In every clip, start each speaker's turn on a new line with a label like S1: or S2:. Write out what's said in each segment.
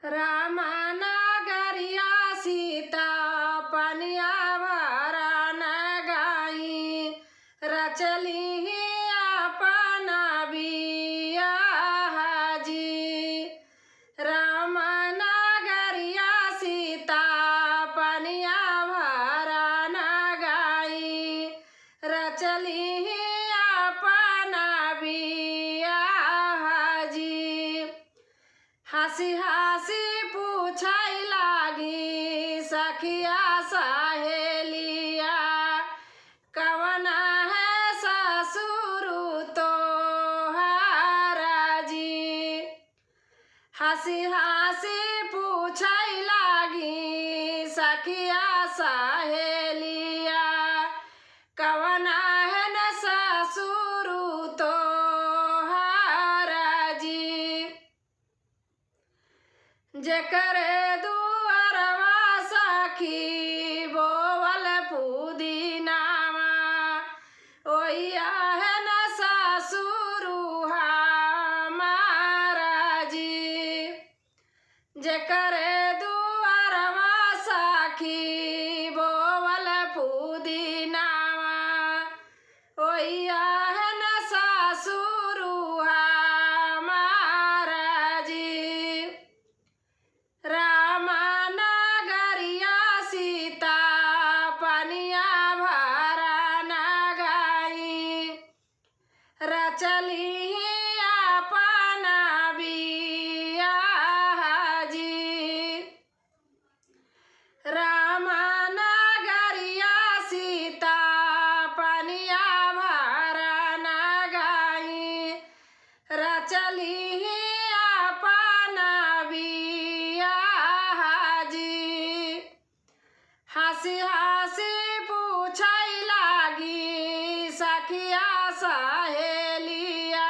S1: रामनगरिया सीता पनिया भरन गई रचली अपना बियाह जी। रामनगरिया सीता पनिया भरन गई रचली अपना बियाह जी। हंसी हंसी पूछै लागी सखिया सहेलिया कवन है ससुर तोहरा जी। हंसी हंसी पूछै लागी सखिया सहेलिया कवन है न ससुर तोहरा जी। जेकरे दुआरवा सखी बोवल पुदीनावा ओहिया है न ससुर हमारा जी। जेकरे दुआरवा सखी बोवल पुदीनावा ओहिया है न ससुर हमारा जी। रामनगरिया सीता पनिया भरन गई रचली अपना बियाह जी। रामनगरिया सीता पनिया भरन गई रचली अपना बियाह जी। हंसी हंसी पूछै लागी सखिया सहेलिया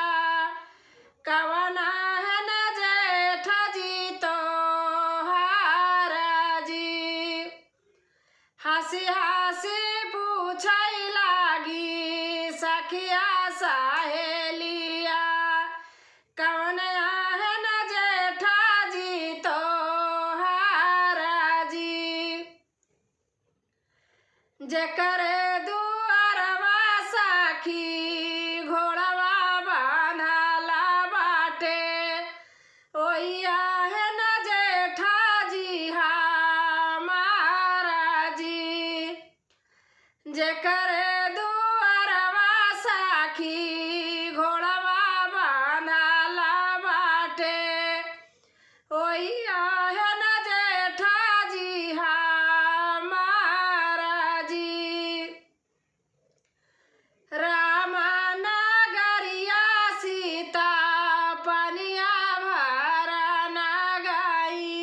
S1: कवन है न जेठ जी तोहरा जी। हंसी हंसी पूछै लागी सखिया सहेलिया कवन है न जेठ जी तोहरा जी। जेकरे दुआरवा सखी घोड़वा बांधला बाटे ओहिया है न जेठा जी हमारा जी। जेकरे दुआरवा सखी घोड़वा बांधला बाटे ओहिया है न जेठा जी हमारा जी। रामनगरिया सीता पनिया भरन गई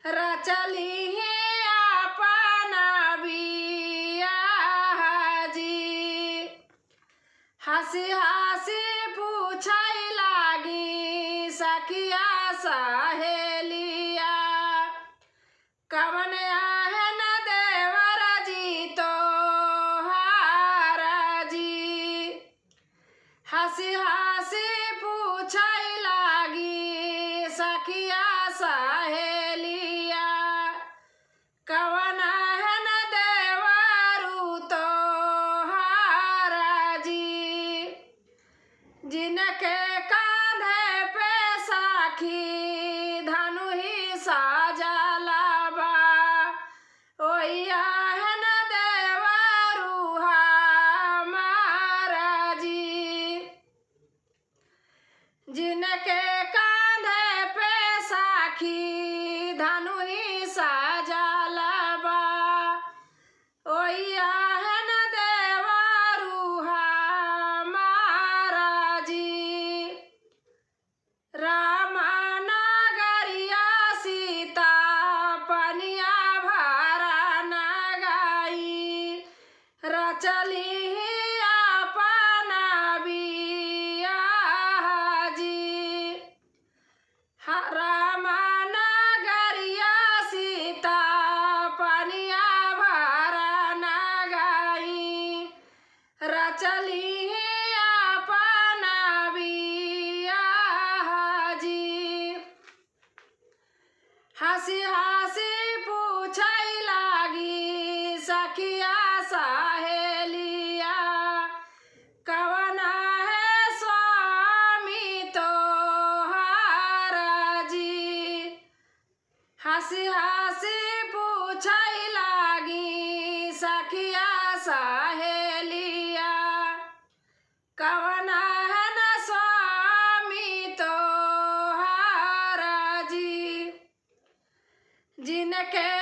S1: रचली अपना बियाह जी। हंसी हंसी पूछै लागी सखिया सहेलिया कवन है न देवर जी तोहरा जी। हंसी हंसी पूछै लागी सखिया सहेलिया कवन है न देवर तोहरा जी। जिनके कांधे पे साखी धनु ही साजला बा ओहिया है न देवर हमारा जी। जिनके कांधे पे साखी धनु ही साजला बा ओहिया है न देवर हमारा जी। रामनगरिया सीता पनिया भरन गई रचली अपना बियाह जी। रामनगरिया सीता हंसी हंसी पूछै लागी सखिया सहेलिया कवन है स्वामी तोहार जी। हंसी हंसी पूछै लागी सखिया सहेलिया कवन है न स्वामी तोहार जी। जिनके